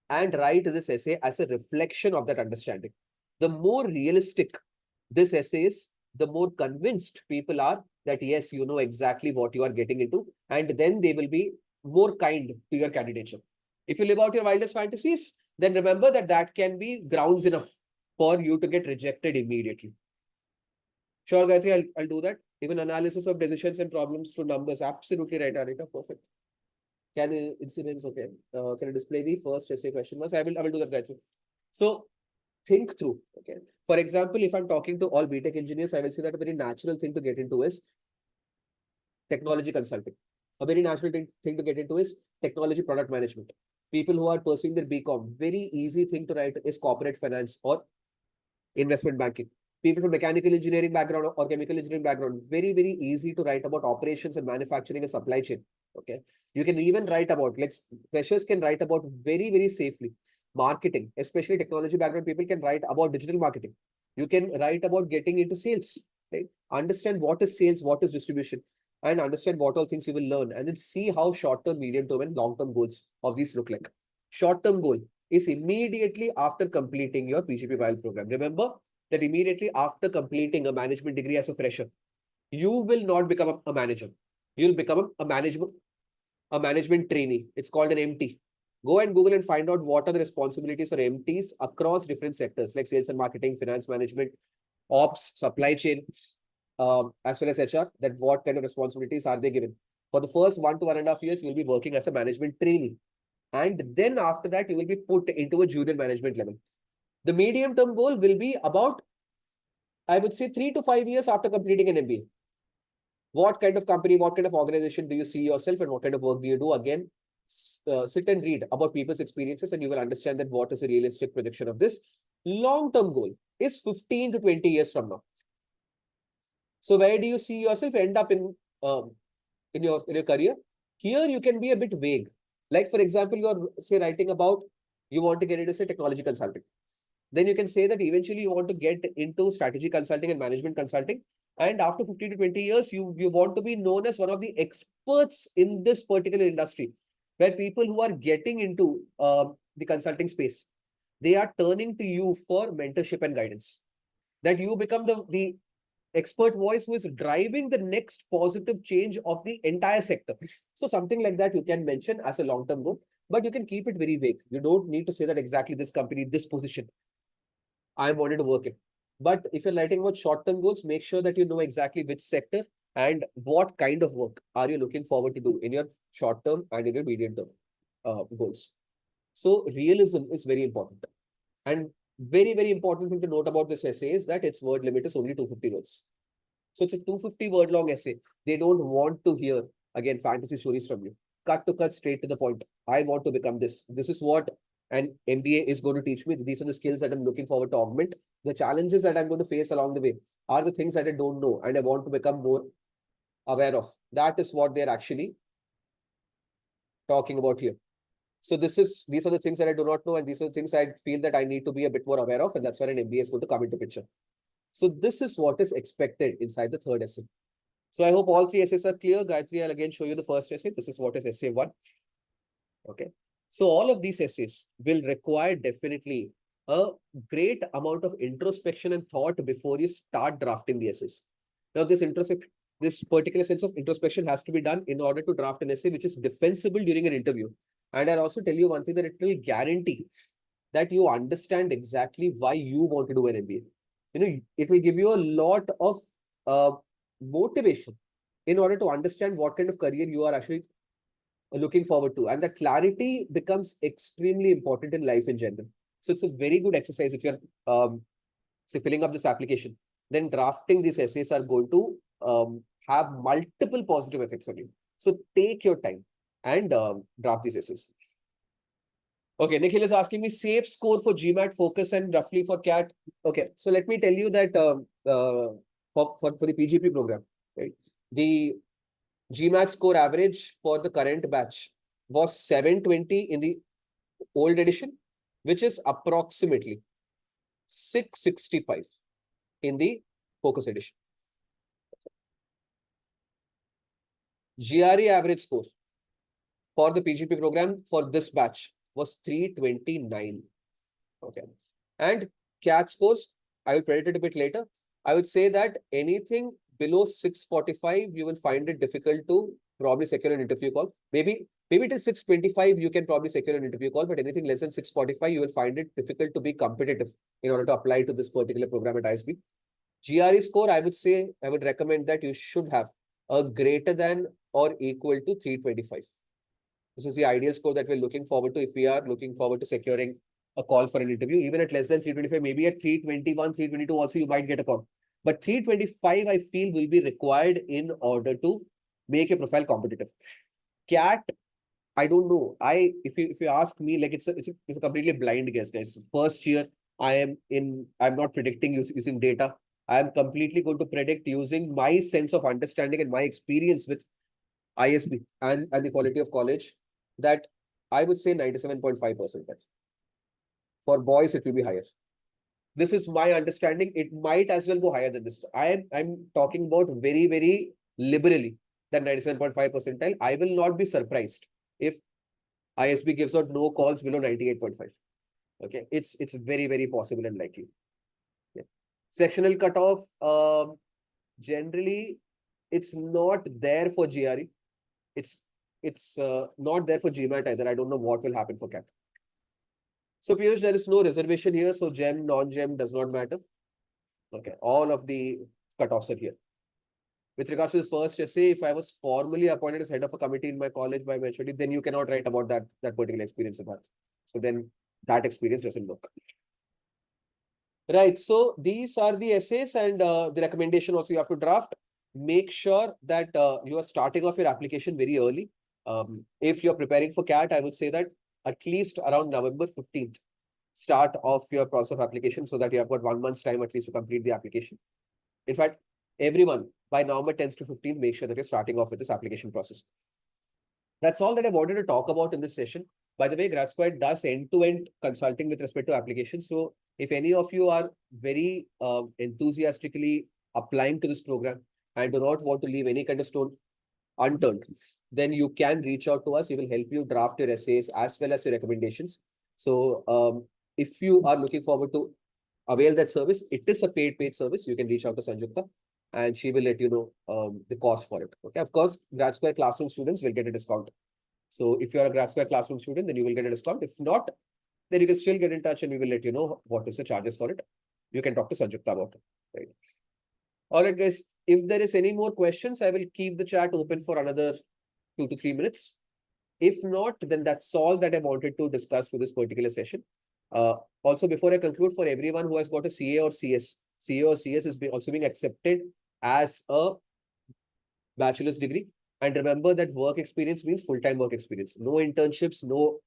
And write this essay as a reflection of that understanding. The more realistic this essay is, the more convinced people are that yes, you know exactly what you are getting into, and then they will be more kind to your candidature. If you live out your wildest fantasies, then remember that that can be grounds enough for you to get rejected immediately. Sure, Gayatri, I'll do that. Even analysis of decisions and problems to numbers. Absolutely right, Anita. Perfect. Can incidents, okay. Can you display the first essay question once? I will do that, Gayatri. So think through. Okay. For example, if I'm talking to all BTech engineers, I will say that a very natural thing to get into is technology consulting. A very natural thing to get into is technology product management. People who are pursuing their BCom, very easy thing to write is corporate finance or investment banking. People from mechanical engineering background or chemical engineering background, very, very easy to write about operations and manufacturing and supply chain. Okay. You can even write about, like, freshers can write about very, very safely marketing, especially technology background people can write about digital marketing. You can write about getting into sales, right? Understand what is sales, what is distribution, and understand what all things you will learn, and then see how short-term, medium-term, and long-term goals of these look like. Short-term goal is immediately after completing your PGPYL program. Remember that immediately after completing a management degree as a fresher, you will not become a manager. You'll become a management trainee. It's called an MT. Go and Google and find out what are the responsibilities for MTs across different sectors like sales and marketing, finance management, ops, supply chain, as well as HR, that what kind of responsibilities are they given. For the first 1 to 1.5 years, you will be working as a management trainee. And then after that, you will be put into a junior management level. The medium-term goal will be about, I would say, 3 to 5 years after completing an MBA. What kind of company, what kind of organization do you see yourself and what kind of work do you do? Again, sit and read about people's experiences and you will understand that what is a realistic projection of this. Long-term goal is 15 to 20 years from now. So where do you see yourself end up in your career? Here you can be a bit vague. Like, for example, you're, say, writing about you want to get into, say, technology consulting. Then you can say that eventually you want to get into strategy consulting and management consulting. And after 15 to 20 years, you want to be known as one of the experts in this particular industry, where people who are getting into the consulting space, they are turning to you for mentorship and guidance. That you become the expert voice who is driving the next positive change of the entire sector. So something like that you can mention as a long-term goal, but you can keep it very vague. You don't need to say that exactly this company, this position I wanted to work in. But if you're writing about short-term goals, make sure that you know exactly which sector and what kind of work are you looking forward to do in your short-term and in your medium-term goals. So realism is very important. And very, very important thing to note about this essay is that its word limit is only 250 words. So it's a 250 word long essay. They don't want to hear, again, fantasy stories from you. Cut to cut, straight to the point. I want to become this. This is what an MBA is going to teach me. These are the skills that I'm looking forward to augment. The challenges that I'm going to face along the way are the things that I don't know and I want to become more aware of. That is what they're actually talking about here. So these are the things that I do not know, and these are the things I feel that I need to be a bit more aware of, and that's where an MBA is going to come into picture. So this is what is expected inside the third essay. So I hope all 3 essays are clear. Gayatri, I'll again show you the first essay. This is what is essay 1. Okay. So all of these essays will require definitely a great amount of introspection and thought before you start drafting the essays. Now, this particular sense of introspection has to be done in order to draft an essay which is defensible during an interview. And I'll also tell you one thing, that it will guarantee that you understand exactly why you want to do an MBA. You know, it will give you a lot of motivation in order to understand what kind of career you are actually looking forward to. And that clarity becomes extremely important in life in general. So it's a very good exercise if you're say filling up this application. Then drafting these essays are going to have multiple positive effects on you. So take your time and draft these essays. Okay, Nikhil is asking me safe score for GMAT, focus, and roughly for CAT. Okay, so let me tell you that for the PGP program, right? The GMAT score average for the current batch was 720 in the old edition, which is approximately 665 in the focus edition. GRE average score for the PGP program for this batch was 329. Okay. And CAT scores, I will predict it a bit later. I would say that anything below 645, you will find it difficult to probably secure an interview call. Maybe till 625, you can probably secure an interview call, but anything less than 645, you will find it difficult to be competitive in order to apply to this particular program at ISB. GRE score, I would recommend that you should have a greater than or equal to 325. This is the ideal score that we're looking forward to if we are looking forward to securing a call for an interview. Even at less than 325, maybe at 321, 322 also you might get a call. But 325, I feel, will be required in order to make your profile competitive. CAT, I don't know. If you ask me, like it's a completely blind guess, guys. First year, I'm not predicting using data. I am completely going to predict using my sense of understanding and my experience with ISB and the quality of college that I would say 97.5%. For boys, it will be higher. This is my understanding. It might as well go higher than this. I'm talking about very, very liberally that 97.5 percentile. I will not be surprised if ISB gives out no calls below 98.5. Okay, it's very, very possible and likely. Yeah. Sectional cutoff, generally, it's not there for GRE. It's not there for GMAT either. I don't know what will happen for CAT. So Piyush, there is no reservation here. So GEM, non-GEM does not matter. Okay, all of the cutoffs are here. With regards to the first essay, if I was formally appointed as head of a committee in my college by maturity, then you cannot write about that particular experience of ours. So then that experience doesn't work. Right. So these are the essays and the recommendation also you have to draft. Make sure that you are starting off your application very early. If you're preparing for CAT, I would say that at least around November 15th, start off your process of application so that you have got 1 month's time at least to complete the application. In fact, everyone by November 10th to 15th, make sure that you're starting off with this application process. That's all that I wanted to talk about in this session. By the way, GradSquare does end-to-end consulting with respect to applications. So if any of you are very enthusiastically applying to this program and do not want to leave any kind of stone unturned, then you can reach out to us. We will help you draft your essays as well as your recommendations. So if you are looking forward to avail that service, it is a paid service. You can reach out to Sanjukta and she will let you know the cost for it. Okay, of course, GradSquare classroom students will get a discount. So if you're a GradSquare classroom student, then you will get a discount. If not, then you can still get in touch and we will let you know what is the charges for it. You can talk to Sanjukta about it. Right. All right, guys. If there is any more questions, I will keep the chat open for another 2 to 3 minutes. If not, then that's all that I wanted to discuss for this particular session. Also, before I conclude, for everyone who has got a CA or CS, CA or CS is also being accepted as a bachelor's degree. And remember that work experience means full-time work experience. No internships, no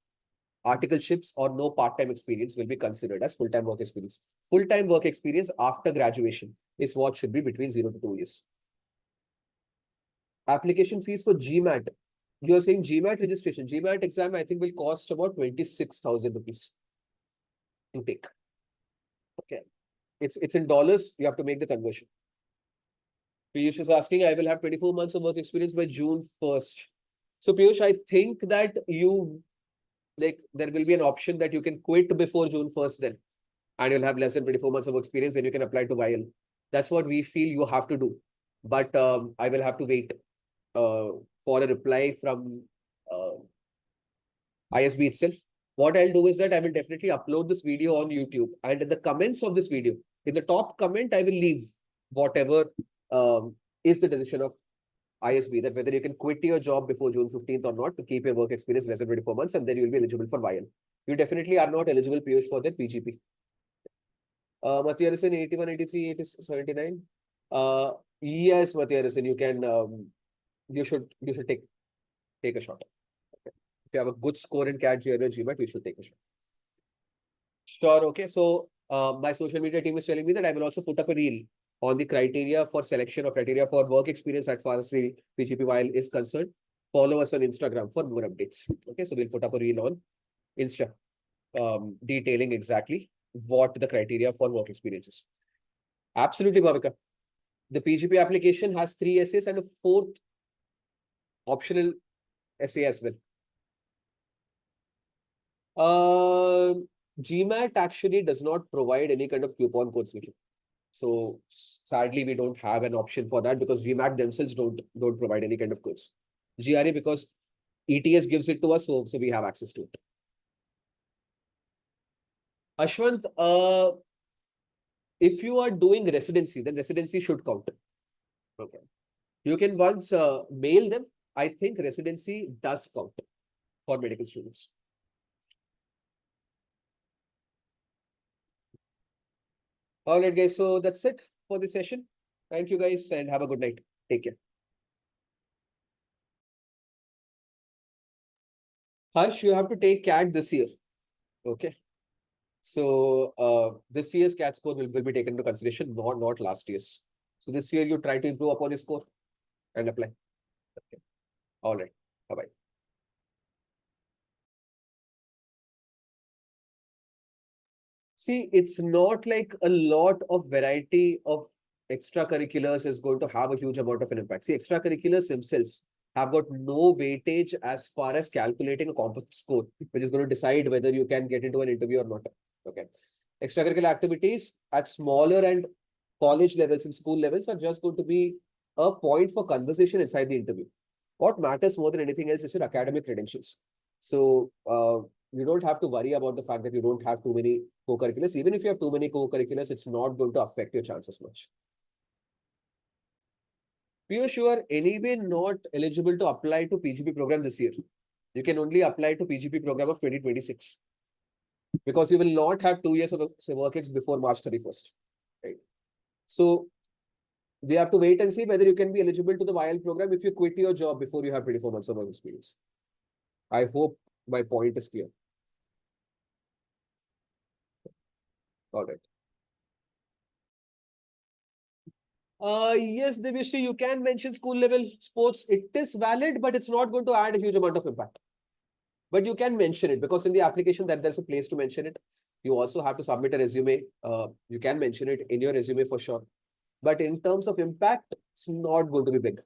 articleships, or no part-time experience will be considered as full-time work experience. Full-time work experience after graduation is what should be between 0 to 2 years. Application fees for GMAT. You are saying GMAT registration. GMAT exam, I think, will cost about 26,000 rupees to take. Okay. It's in dollars. You have to make the conversion. Piyush is asking, I will have 24 months of work experience by June 1st. So Piyush, I think that there will be an option that you can quit before June 1st then. And you'll have less than 24 months of experience and you can apply to YL. That's what we feel you have to do. But I will have to wait for a reply from ISB itself. What I'll do is that I will definitely upload this video on YouTube. And in the comments of this video, in the top comment, I will leave whatever is the decision of ISB, that whether you can quit your job before June 15th or not to keep your work experience less than 24 months, and then you will be eligible for YL. You definitely are not eligible, Piyush, for that PGP. Mathiarison, 81, 83, 80, 79. Yes, Mathiarison, you can, you should take a shot. Okay. If you have a good score in CAT, GRE, GMAT, you should take a shot. Sure, okay. So my social media team is telling me that I will also put up a reel on the criteria for selection or criteria for work experience as far as the PGPYL is concerned. Follow us on Instagram for more updates. Okay, so we'll put up a reel on Insta detailing exactly what the criteria for work experience is. Absolutely, Bhavika. The PGP application has 3 essays and a 4th optional essay as well. GMAT actually does not provide any kind of coupon codes with you. So sadly, we don't have an option for that because GMAT themselves don't provide any kind of codes. GRE, because ETS gives it to us, so we have access to it. Ashwant, if you are doing residency, then residency should count. Okay. You can once mail them. I think residency does count for medical students. All right, guys. So that's it for this session. Thank you, guys, and have a good night. Take care. Harsh, you have to take CAT this year. Okay. So this year's CAT score will be taken into consideration, not last year's. So this year you try to improve upon your score and apply. Okay. All right. Bye-bye. See, it's not like a lot of variety of extracurriculars is going to have a huge amount of an impact. See, extracurriculars themselves have got no weightage as far as calculating a composite score, which is going to decide whether you can get into an interview or not. Okay. Extracurricular activities at smaller and college levels and school levels are just going to be a point for conversation inside the interview. What matters more than anything else is your academic credentials. So you don't have to worry about the fact that you don't have too many co-curriculars. Even if you have too many co-curriculars, it's not going to affect your chances much. Piyush, you are anyway not eligible to apply to PGP program this year. You can only apply to PGP program of 2026 because you will not have 2 years of work ex before March 31st. Right. So we have to wait and see whether you can be eligible to the YL program if you quit your job before you have 24 months of work experience. I hope my point is clear. All right. Yes, Devishri, you can mention school level sports. It is valid, but it's not going to add a huge amount of impact. But you can mention it because in the application that there's a place to mention it. You also have to submit a resume. You can mention it in your resume for sure. But in terms of impact, it's not going to be big.